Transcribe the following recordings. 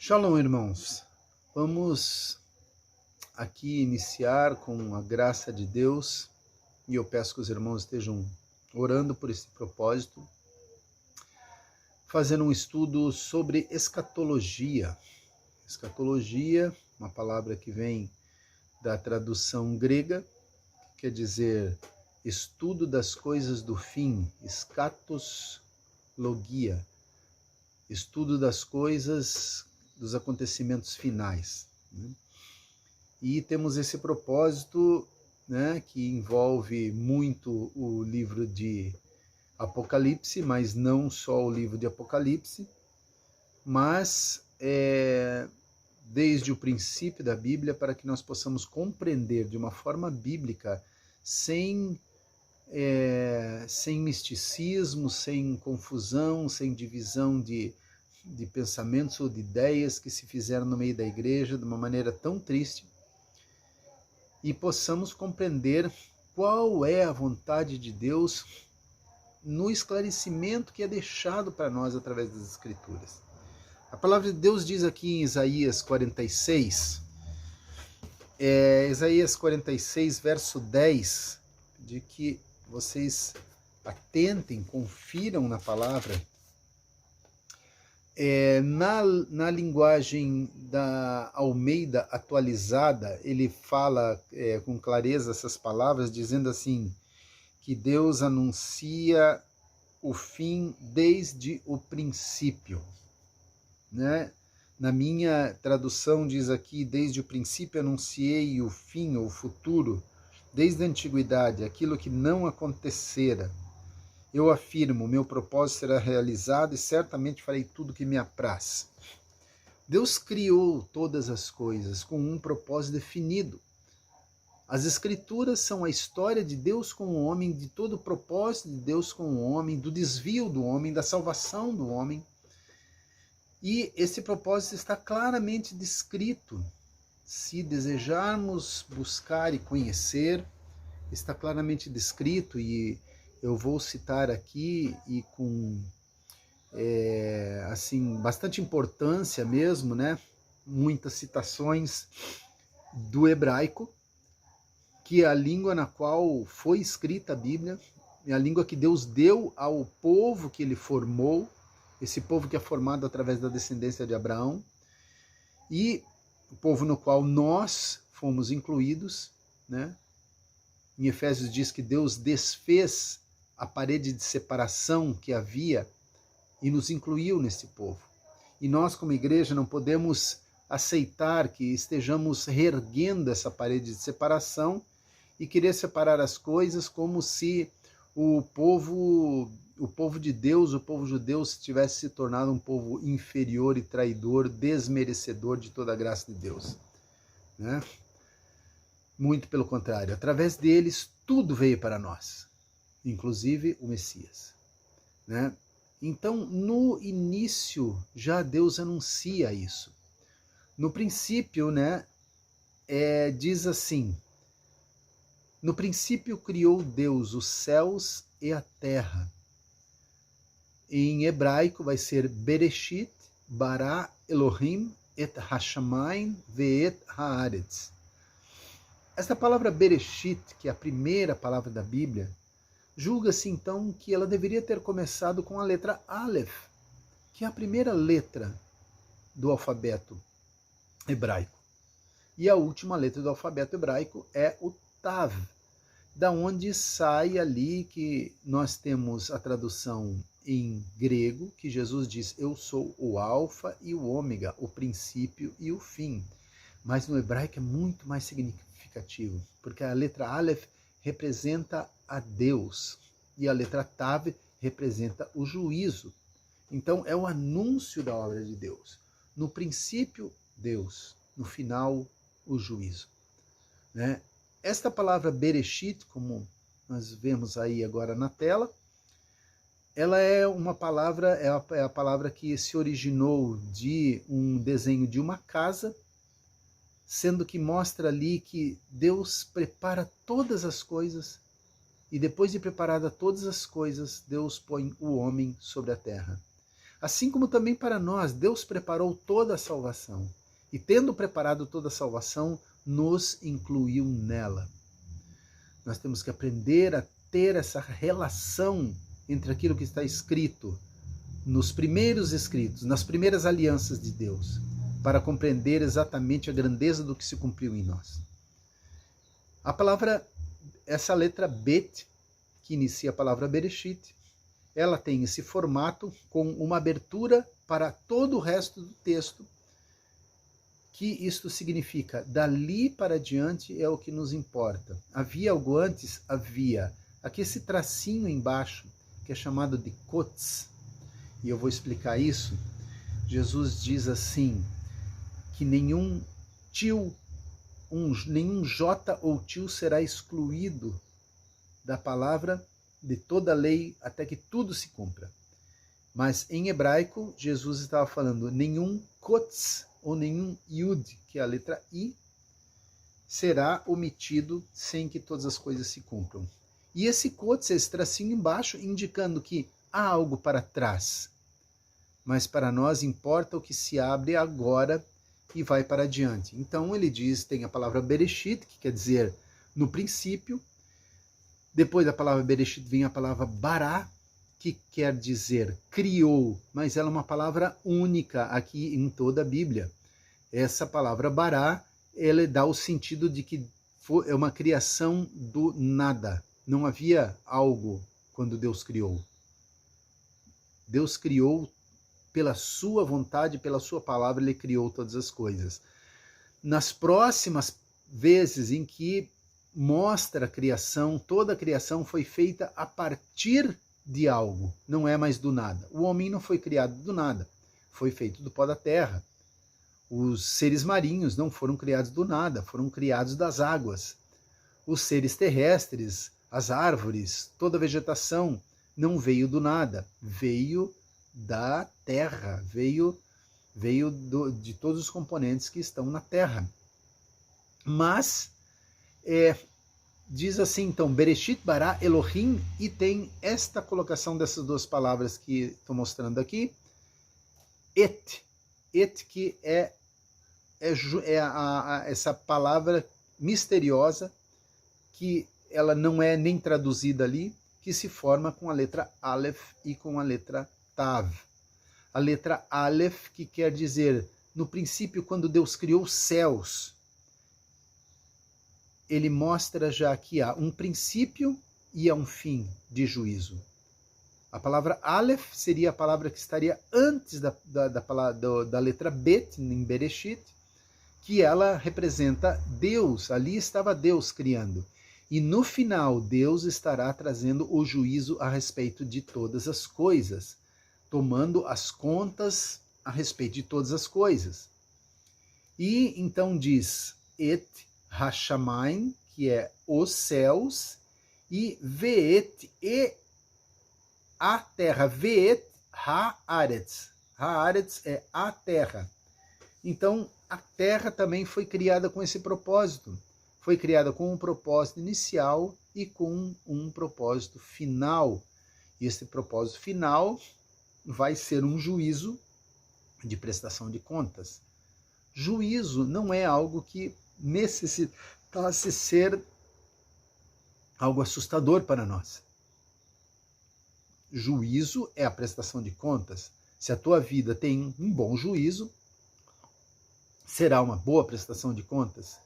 Shalom, irmãos. Vamos aqui iniciar com a graça de Deus e eu peço que os irmãos estejam orando por esse propósito, fazendo um estudo sobre escatologia. Escatologia, uma palavra que vem da tradução grega, que quer dizer estudo das coisas do fim, eschatos logia, estudo das coisas, dos acontecimentos finais. E temos esse propósito, que envolve muito o livro de Apocalipse, mas não só o livro de Apocalipse, mas desde o princípio da Bíblia, para que nós possamos compreender de uma forma bíblica, sem misticismo, sem confusão, sem divisão de pensamentos ou de ideias que se fizeram no meio da igreja de uma maneira tão triste, e possamos compreender qual é a vontade de Deus no esclarecimento que é deixado para nós através das Escrituras. A palavra de Deus diz aqui em Isaías 46, Isaías 46, verso 10, de que vocês atentem, confiram na palavra. Na linguagem da Almeida atualizada, ele fala com clareza essas palavras, dizendo assim, que Deus anuncia o fim desde o princípio. Na minha tradução diz aqui, desde o princípio anunciei o fim, ou o futuro, desde a antiguidade, aquilo que não acontecera. Eu afirmo, meu propósito será realizado e certamente farei tudo que me apraz. Deus criou todas as coisas com um propósito definido. As Escrituras são a história de Deus com o homem, de todo o propósito de Deus com o homem, do desvio do homem, da salvação do homem. E esse propósito está claramente descrito. Se desejarmos buscar e conhecer, está claramente descrito, e eu vou citar aqui, e com bastante importância mesmo, muitas citações do hebraico, que é a língua na qual foi escrita a Bíblia, é a língua que Deus deu ao povo que ele formou, esse povo que é formado através da descendência de Abraão, e o povo no qual nós fomos incluídos, Em Efésios diz que Deus desfez a parede de separação que havia e nos incluiu nesse povo. E nós, como igreja, não podemos aceitar que estejamos reerguendo essa parede de separação e querer separar as coisas como se o povo de Deus, o povo judeu, tivesse se tornado um povo inferior e traidor, desmerecedor de toda a graça de Deus. Muito pelo contrário, através deles tudo veio para nós, inclusive o Messias. Então, no início, já Deus anuncia isso. No princípio, diz assim, no princípio criou Deus os céus e a terra. Em hebraico vai ser Bereshit, bara Elohim et hashamayim ve'et haaretz. Esta palavra Bereshit, que é a primeira palavra da Bíblia, julga-se então que ela deveria ter começado com a letra Aleph, que é a primeira letra do alfabeto hebraico. E a última letra do alfabeto hebraico é o Tav, da onde sai ali que nós temos a tradução em grego, que Jesus diz, eu sou o alfa e o ômega, o princípio e o fim. Mas no hebraico é muito mais significativo, porque a letra Aleph representa a Deus e a letra Tav representa o juízo. Então é o anúncio da obra de Deus. No princípio, Deus. No final, o juízo. Esta palavra Bereshit, como nós vemos aí agora na tela, ela é uma palavra, é a palavra que se originou de um desenho de uma casa, sendo que mostra ali que Deus prepara todas as coisas, e depois de preparada todas as coisas, Deus põe o homem sobre a terra. Assim como também para nós, Deus preparou toda a salvação. E tendo preparado toda a salvação, nos incluiu nela. Nós temos que aprender a ter essa relação entre aquilo que está escrito nos primeiros escritos, nas primeiras alianças de Deus, para compreender exatamente a grandeza do que se cumpriu em nós. A palavra, essa letra Bet, que inicia a palavra Bereshit, ela tem esse formato com uma abertura para todo o resto do texto, que isto significa, dali para diante é o que nos importa. Havia algo antes? Havia. Aqui esse tracinho embaixo, que é chamado de Kotz, e eu vou explicar isso. Jesus diz assim, que nenhum J ou tio será excluído da palavra de toda a lei até que tudo se cumpra. Mas em hebraico, Jesus estava falando nenhum Kotz ou nenhum Yud, que é a letra I, será omitido sem que todas as coisas se cumpram. E esse Kotz, esse tracinho embaixo, indicando que há algo para trás. Mas para nós importa o que se abre agora e vai para adiante. Então ele diz, tem a palavra Bereshit, que quer dizer no princípio. Depois da palavra Bereshit vem a palavra Bará, que quer dizer criou, mas ela é uma palavra única aqui em toda a Bíblia. Essa palavra Bará, ela dá o sentido de que é uma criação do nada. Não havia algo quando Deus criou. Deus criou pela sua vontade, pela sua palavra, ele criou todas as coisas. Nas próximas vezes em que mostra a criação, toda a criação foi feita a partir de algo, não é mais do nada. O homem não foi criado do nada, foi feito do pó da terra. Os seres marinhos não foram criados do nada, foram criados das águas. Os seres terrestres, as árvores, toda a vegetação não veio do nada, veio da terra, veio de todos os componentes que estão na terra. Mas diz assim, então, Bereshit bara Elohim, e tem esta colocação dessas duas palavras que estou mostrando aqui, et, que é essa palavra misteriosa, que ela não é nem traduzida ali, que se forma com a letra Aleph e com a letra Tav. A letra Aleph, que quer dizer, no princípio, quando Deus criou os céus, ele mostra já que há um princípio e há um fim de juízo. A palavra Aleph seria a palavra que estaria antes da letra Bet, em Bereshit, que ela representa Deus. Ali estava Deus criando. E no final, Deus estará trazendo o juízo a respeito de todas as coisas, tomando as contas a respeito de todas as coisas. E então diz, Et Hashamayim, que é os céus, e Veet, e a terra. Veet Haaretz. Haaretz é a terra. Então, a terra também foi criada com esse propósito. Foi criada com um propósito inicial e com um propósito final. E esse propósito final vai ser um juízo de prestação de contas. Juízo não é algo que necessitasse ser algo assustador para nós. Juízo é a prestação de contas. Se a tua vida tem um bom juízo, será uma boa prestação de contas,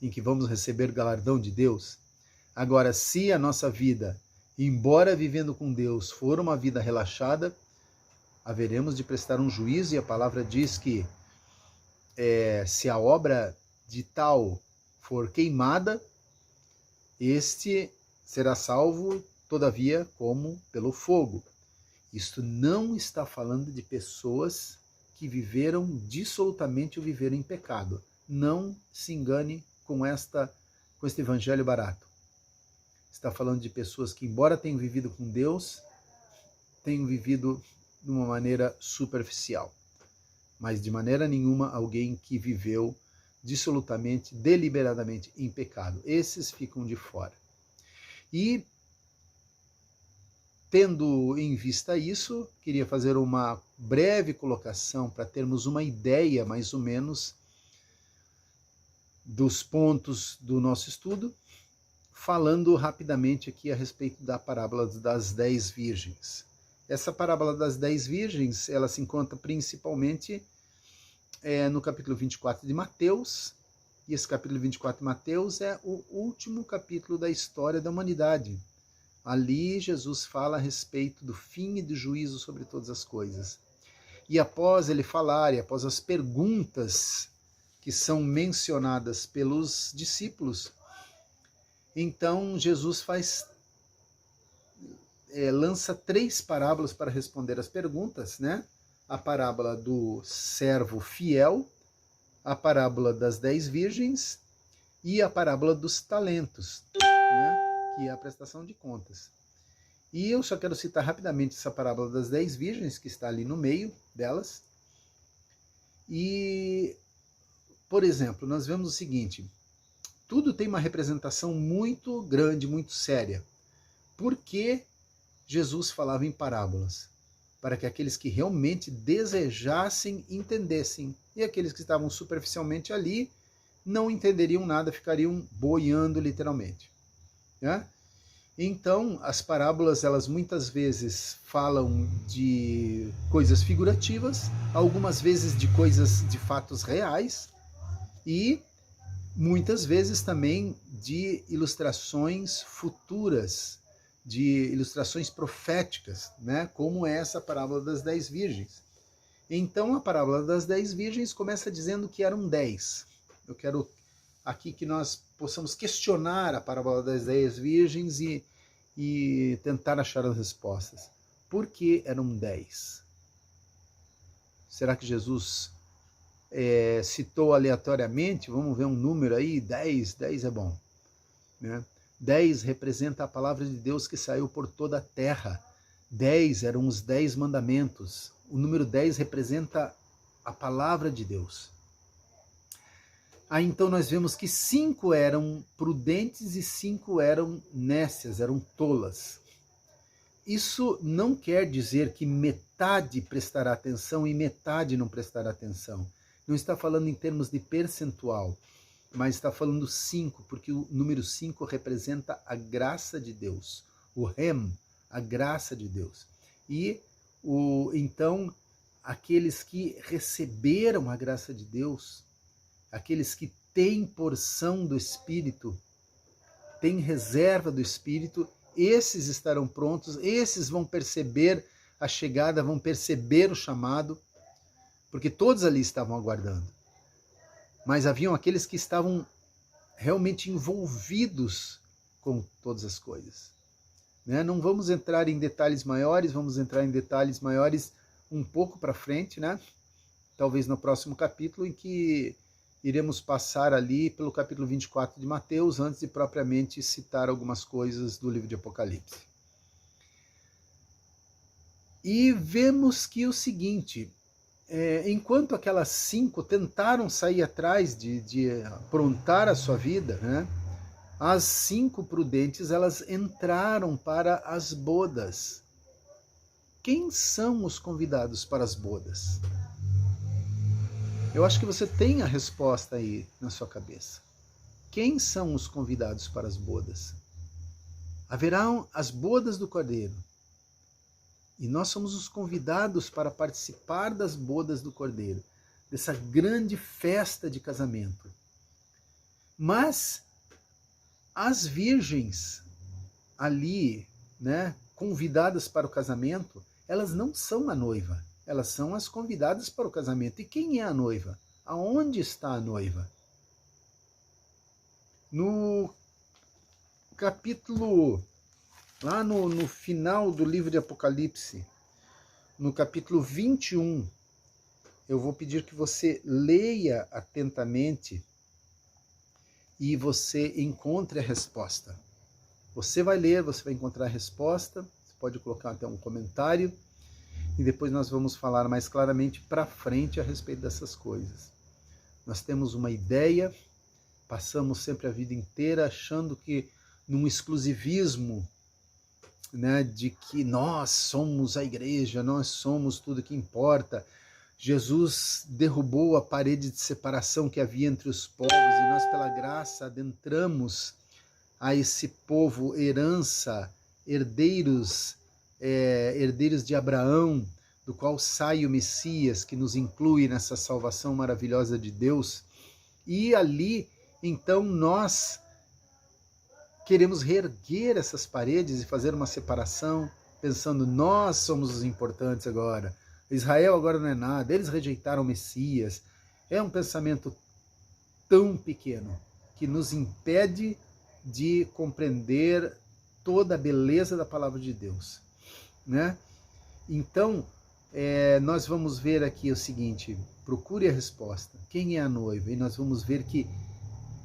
em que vamos receber galardão de Deus. Agora, se a nossa vida, embora vivendo com Deus, for uma vida relaxada, haveremos de prestar um juízo, e a palavra diz que se a obra de tal for queimada, este será salvo, todavia, como pelo fogo. Isto não está falando de pessoas que viveram dissolutamente ou viveram em pecado. Não se engane com este evangelho barato. Está falando de pessoas que, embora tenham vivido com Deus, tenham vivido de uma maneira superficial. Mas de maneira nenhuma alguém que viveu dissolutamente, deliberadamente em pecado. Esses ficam de fora. E Tendo em vista isso, queria fazer uma breve colocação para termos uma ideia, mais ou menos, dos pontos do nosso estudo, falando rapidamente aqui a respeito da parábola das 10 virgens. Essa parábola das 10 virgens, ela se encontra principalmente no capítulo 24 de Mateus, e esse capítulo 24 de Mateus é o último capítulo da história da humanidade. Ali Jesus fala a respeito do fim e do juízo sobre todas as coisas. E após ele falar, e após as perguntas que são mencionadas pelos discípulos, então Jesus lança 3 parábolas para responder as perguntas, né? A parábola do servo fiel, a parábola das 10 virgens e a parábola dos talentos, né? Que é a prestação de contas. E eu só quero citar rapidamente essa parábola das 10 virgens, que está ali no meio delas. E, por exemplo, nós vemos o seguinte: tudo tem uma representação muito grande, muito séria. Por que Jesus falava em parábolas? Para que aqueles que realmente desejassem entendessem. E aqueles que estavam superficialmente ali não entenderiam nada, ficariam boiando literalmente. Né? Então, as parábolas, elas muitas vezes falam de coisas figurativas, algumas vezes de coisas, de fatos reais, e muitas vezes também de ilustrações futuras, de ilustrações proféticas, né? Como é essa parábola das 10 virgens. Então, a parábola das 10 virgens começa dizendo que eram 10. Eu quero aqui que nós possamos questionar a parábola das 10 virgens e tentar achar as respostas. Por que eram 10? Será que Jesus citou aleatoriamente? Vamos ver um número aí, 10 é bom. Né? 10 representa a palavra de Deus que saiu por toda a terra. 10 eram os 10 mandamentos. O número 10 representa a palavra de Deus. Aí então nós vemos que 5 eram prudentes e 5 eram nécias, eram tolas. Isso não quer dizer que metade prestará atenção e metade não prestará atenção. Não está falando em termos de percentual, mas está falando 5, porque o número 5 representa a graça de Deus. O rem, a graça de Deus. E então, aqueles que receberam a graça de Deus, aqueles que têm porção do Espírito, têm reserva do Espírito, esses estarão prontos, esses vão perceber a chegada, vão perceber o chamado, porque todos ali estavam aguardando. Mas haviam aqueles que estavam realmente envolvidos com todas as coisas. Né? Não vamos entrar em detalhes maiores, vamos entrar em detalhes maiores um pouco para frente, né? Talvez no próximo capítulo, em que iremos passar ali pelo capítulo 24 de Mateus, antes de propriamente citar algumas coisas do livro de Apocalipse. E vemos que o seguinte, enquanto aquelas 5 tentaram sair atrás de aprontar a sua vida, né, as 5 prudentes, elas entraram para as bodas. Quem são os convidados para as bodas? Eu acho que você tem a resposta aí na sua cabeça. Quem são os convidados para as bodas? Haverão as bodas do Cordeiro. E nós somos os convidados para participar das bodas do Cordeiro, dessa grande festa de casamento. Mas as virgens ali, né, convidadas para o casamento, elas não são a noiva. Elas são as convidadas para o casamento. E quem é a noiva? Aonde está a noiva? No capítulo, lá no final do livro de Apocalipse, no capítulo 21, eu vou pedir que você leia atentamente e você encontre a resposta. Você vai ler, você vai encontrar a resposta, você pode colocar até um comentário, e depois nós vamos falar mais claramente para frente a respeito dessas coisas. Nós temos uma ideia, passamos sempre a vida inteira achando que num exclusivismo né, de que nós somos a igreja, nós somos tudo que importa. Jesus derrubou a parede de separação que havia entre os povos e nós, pela graça, adentramos a esse povo, herança, herdeiros de Abraão, do qual sai o Messias, que nos inclui nessa salvação maravilhosa de Deus. E ali, então, nós queremos reerguer essas paredes e fazer uma separação, pensando, nós somos os importantes agora. Israel agora não é nada, eles rejeitaram o Messias. É um pensamento tão pequeno que nos impede de compreender toda a beleza da palavra de Deus, né? Então, nós vamos ver aqui o seguinte, procure a resposta. Quem é a noiva? E nós vamos ver que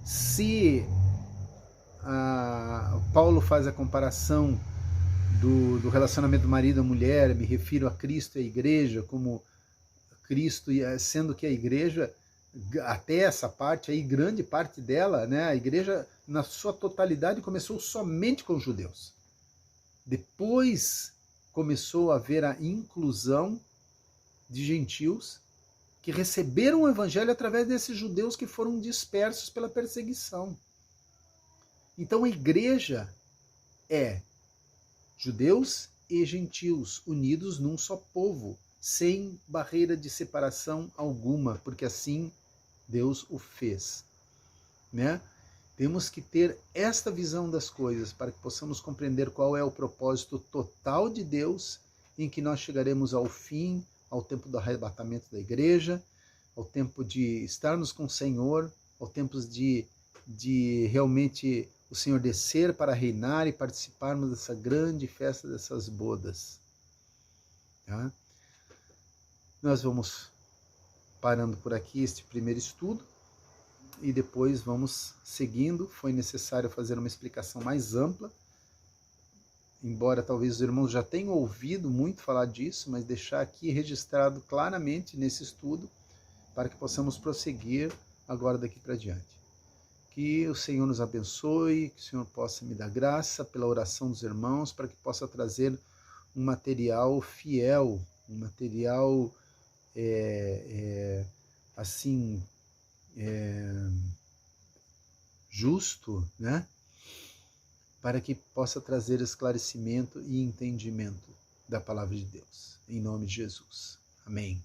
se Paulo faz a comparação do relacionamento do marido e mulher, me refiro a Cristo e a igreja, como Cristo, sendo que a igreja, até essa parte aí, grande parte dela, né, a igreja na sua totalidade começou somente com os judeus. Depois começou a haver a inclusão de gentios que receberam o evangelho através desses judeus que foram dispersos pela perseguição. Então a igreja é judeus e gentios unidos num só povo, sem barreira de separação alguma, porque assim Deus o fez, né? Temos que ter esta visão das coisas para que possamos compreender qual é o propósito total de Deus, em que nós chegaremos ao fim, ao tempo do arrebatamento da igreja, ao tempo de estarmos com o Senhor, ao tempo de realmente o Senhor descer para reinar e participarmos dessa grande festa, dessas bodas. Tá? Nós vamos parando por aqui este primeiro estudo e depois vamos seguindo. Foi necessário fazer uma explicação mais ampla, embora talvez os irmãos já tenham ouvido muito falar disso, mas deixar aqui registrado claramente nesse estudo para que possamos prosseguir agora daqui para diante. Que o Senhor nos abençoe, que o Senhor possa me dar graça pela oração dos irmãos, para que possa trazer um material fiel, um material justo, né? Para que possa trazer esclarecimento e entendimento da palavra de Deus. Em nome de Jesus. Amém.